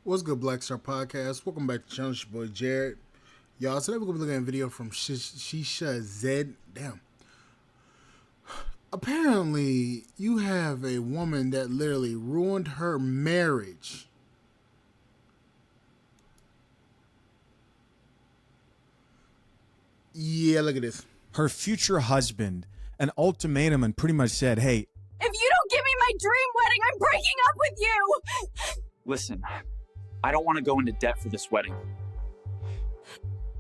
What's good, Black Star Podcast? Welcome back to the channel. It's your boy Jared. Y'all, today we're going to be looking at a video from Shisha Zed. Damn. Apparently, you have a woman that literally ruined her marriage. Yeah, look at this. Her future husband an ultimatum and pretty much said, hey, if you don't give me my dream wedding, I'm breaking up with you! Listen, I don't want to go into debt for this wedding.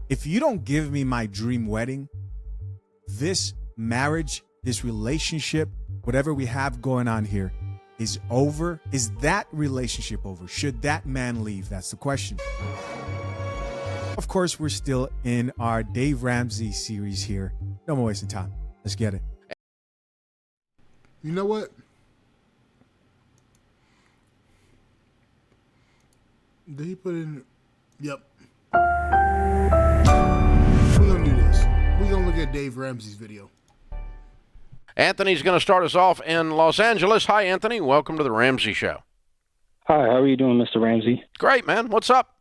if you don't give me my dream wedding, this marriage, this relationship, whatever we have going on here is over. Is that relationship over? Should that man leave? That's the question. Of course, we're still in our Dave Ramsey series here. No more wasting time. Let's get it. You know what? Did he put in? Yep. We're going to do this. We're going to look at Dave Ramsey's video. Anthony's going to start us off in Los Angeles. Hi, Anthony. Welcome to the Ramsey Show. Hi, how are you doing, Mr. Ramsey? Great, man. What's up?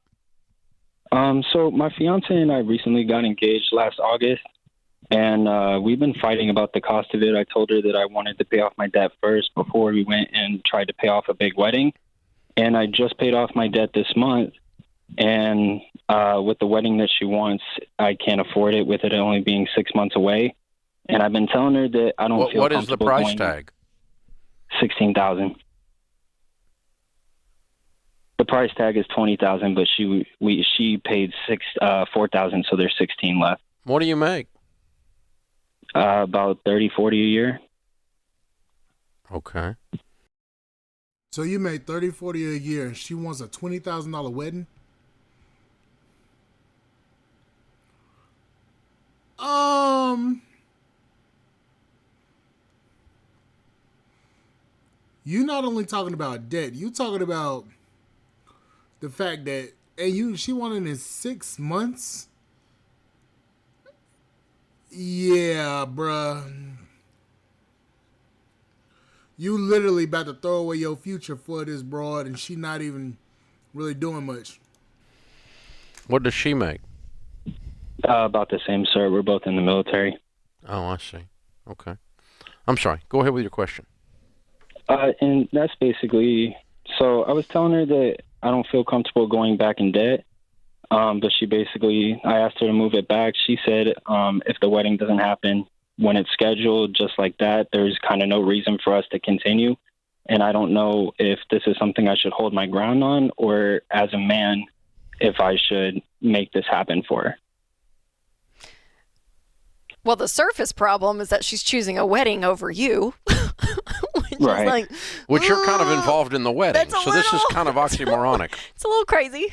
So my fiance and I recently got engaged last August, and we've been fighting about the cost of it. I told her that I wanted to pay off my debt first before we went and tried to pay off a big wedding. And I just paid off my debt this month, and with the wedding that she wants, I can't afford it with it only being 6 months away. And I've been telling her that I don't feel What is the comfortable price going tag? $16,000. The price tag is $20,000, but she paid $4,000, so there's 16 left. What do you make? About 30, 40 a year. Okay. So you made $30, $40 a year, and she wants a $20,000 wedding? You're not only talking about debt, you talking about the fact that, and she wanted in 6 months? Yeah, bruh. You literally about to throw away your future for this broad, and she not even really doing much. What does she make? About the same, sir. We're both in the military. Oh, I see. Okay. I'm sorry. Go ahead with your question. And that's basically, so I was telling her that I don't feel comfortable going back in debt. But I asked her to move it back. She said if the wedding doesn't happen when it's scheduled, just like that, there's kind of no reason for us to continue. And I don't know if this is something I should hold my ground on, or as a man, if I should make this happen for her. Well, the surface problem is that she's choosing a wedding over you. Which Right. is like, Which you're kind of involved in the wedding, That's a so this is little- kind of oxymoronic. it's a little crazy.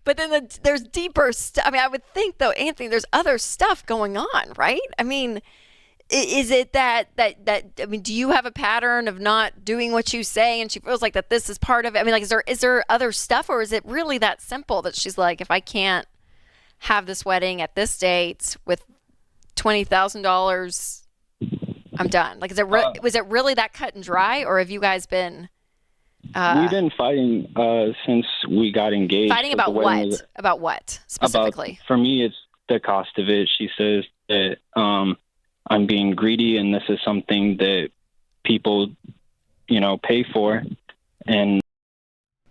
But then there's deeper stuff. I mean, I would think, though, Anthony, there's other stuff going on, right? I mean, is it that I mean, do you have a pattern of not doing what you say, and she feels like that this is part of it? I mean, like, is there other stuff, or is it really that simple that she's like, if I can't have this wedding at this date with $20,000, I'm done? Like, was it really that cut and dry, or have you guys been We've been fighting since we got engaged. fighting but about the wedding what? was- About what specifically? For me, it's the cost of it. She says that I'm being greedy, and this is something that people, pay for. And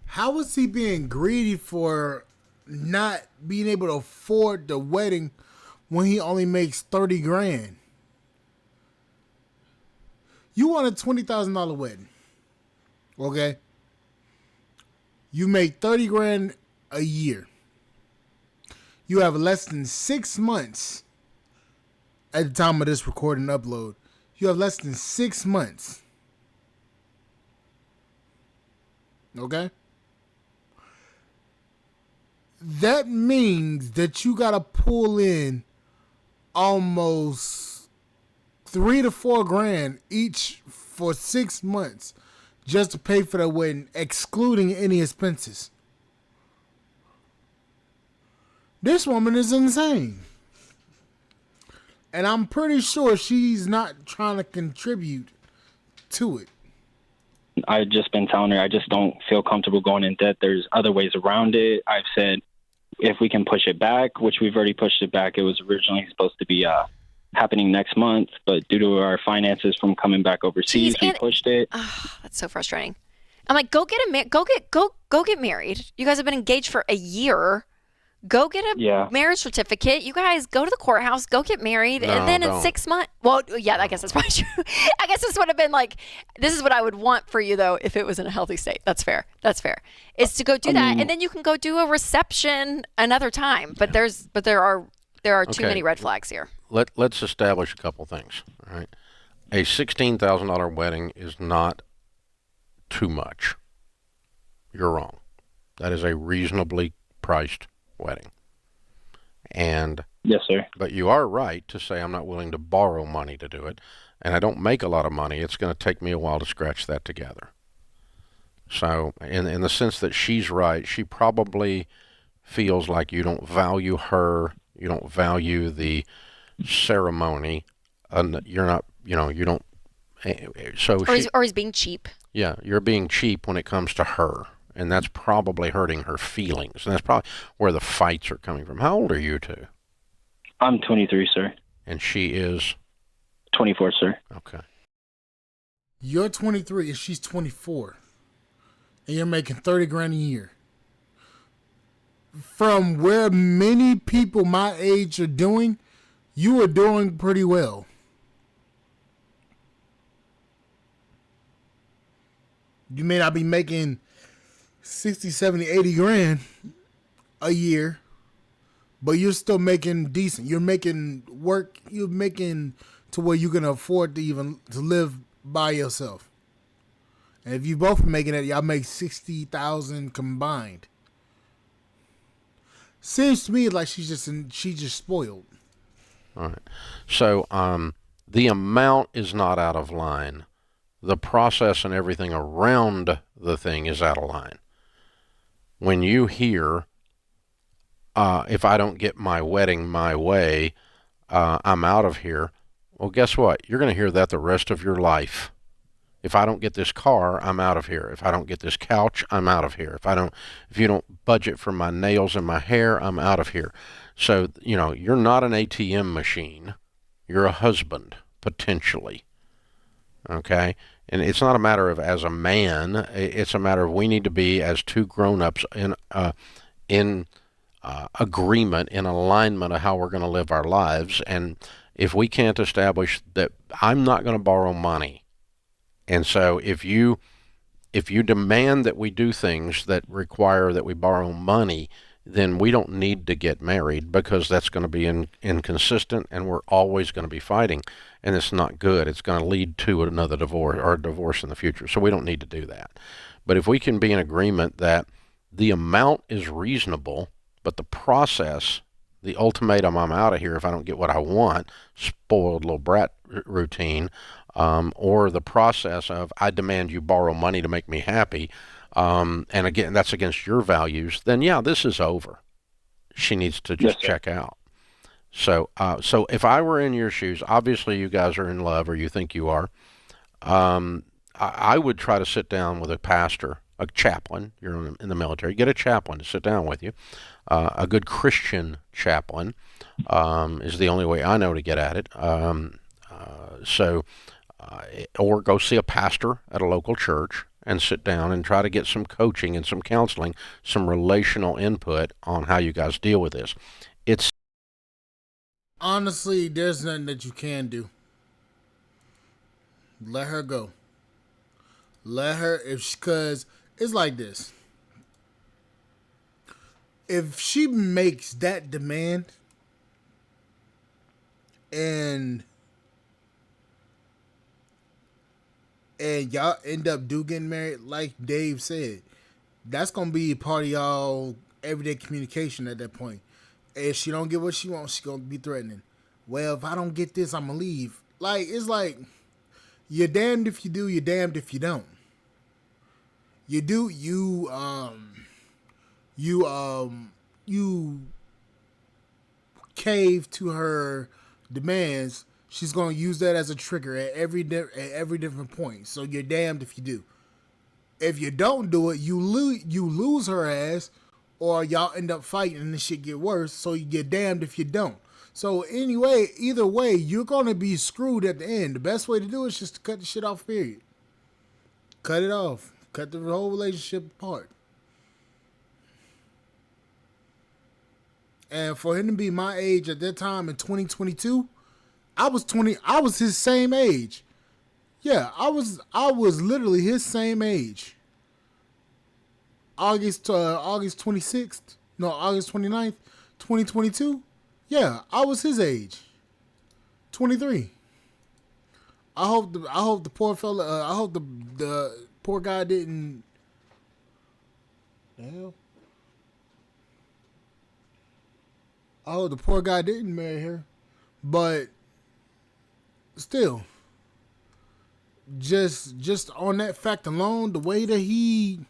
How is he being greedy for not being able to afford the wedding when he only makes 30 grand? You want a $20,000 wedding. Okay? You make 30 grand a year. You have less than 6 months at the time of this recording upload. You have less than 6 months. Okay? That means that you gotta pull in almost 3 to 4 grand each for 6 months just to pay for the wedding, excluding any expenses. This woman is insane. And I'm pretty sure she's not trying to contribute to it. I've just been telling her I just don't feel comfortable going in debt. There's other ways around it. I've said if we can push it back, which we've already pushed it back. It was originally supposed to be happening next month, but due to our finances from coming back overseas, we pushed it. Oh, that's so frustrating. I'm like, go get married. You guys have been engaged for a year. Go get a marriage certificate. You guys go to the courthouse, go get married, and then in 6 months. Well, yeah, I guess that's probably true. I guess this would have been like, this is what I would want for you though, if it was in a healthy state. That's fair. Is to go do that, and then you can go do a reception another time. But there are too many red flags here. Let's establish a couple things. All right, a $16,000 wedding is not too much. You're wrong. That is a reasonably priced wedding. And yes, sir. But you are right to say I'm not willing to borrow money to do it, and I don't make a lot of money. It's going to take me a while to scratch that together. So, in the sense that she's right, she probably feels like you don't value her, you don't value the ceremony, and you're not, you don't. So or he's being cheap. Yeah, you're being cheap when it comes to her. And that's probably hurting her feelings. And that's probably where the fights are coming from. How old are you two? I'm 23, sir. And she is? 24, sir. Okay. You're 23 and she's 24. And you're making 30 grand a year. From where many people my age are doing, you are doing pretty well. You may not be making 60, 70, 80 grand a year, but you're still making decent. You're making work. You're making to where you can afford to even to live by yourself. And if you both are making it, y'all make 60,000 combined. Seems to me like she's just spoiled. All right. So the amount is not out of line. The process and everything around the thing is out of line. When you hear, if I don't get my wedding my way, I'm out of here. Well, guess what? You're going to hear that the rest of your life. If I don't get this car, I'm out of here. If I don't get this couch, I'm out of here. If you don't budget for my nails and my hair, I'm out of here. So, you're not an ATM machine. You're a husband, potentially. Okay? And it's not a matter of as a man. It's a matter of we need to be as two grown-ups in agreement, in alignment of how we're going to live our lives. And if we can't establish that I'm not going to borrow money, and so if you demand that we do things that require that we borrow money, then we don't need to get married because that's going to be inconsistent and we're always going to be fighting. And it's not good. It's going to lead to another divorce or a divorce in the future. So we don't need to do that. But if we can be in agreement that the amount is reasonable, but the process, the ultimatum, I'm out of here if I don't get what I want, spoiled little brat routine, or the process of I demand you borrow money to make me happy, and again, that's against your values, then yeah, this is over. She needs to just check out. So if I were in your shoes, obviously you guys are in love, or you think you are. I would try to sit down with a pastor, a chaplain. You're in the military. Get a chaplain to sit down with you. A good Christian chaplain is the only way I know to get at it. Or go see a pastor at a local church and sit down and try to get some coaching and some counseling, some relational input on how you guys deal with this. It's honestly, there's nothing that you can do. Let her go. Let her, because it's like this. If she makes that demand and y'all end up getting married, like Dave said, that's going to be part of y'all everyday communication at that point. If she don't get what she wants, she's going to be threatening. Well, if I don't get this, I'm going to leave. Like, it's like, you're damned if you do, you're damned if you don't. You cave to her demands. She's going to use that as a trigger at every different point. So you're damned if you do. If you don't do it, you lose her ass, or y'all end up fighting and the shit get worse. So you get damned if you don't. So anyway, either way, you're gonna be screwed at the end. The best way to do it is just to cut the shit off. Period. Cut it off. Cut the whole relationship apart. And for him to be my age at that time in 2022, I was 20. I was his same age. Yeah, I was literally his same age. August 26th. No, August 29th, 2022. Yeah, I was his age. 23. I hope the poor fella. I hope the poor guy didn't. The hell. I hope the poor guy didn't marry her, but still, just on that fact alone, the way that she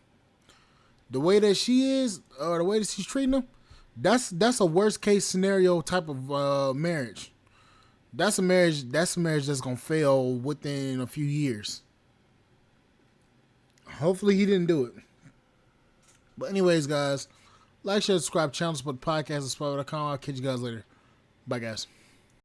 is, or the way that she's treating him, that's a worst case scenario type of marriage. That's a marriage that's gonna fail within a few years. Hopefully he didn't do it. But anyways, guys, like, share, subscribe, channel, support the podcast at Spotify.com. I'll catch you guys later. Bye, guys.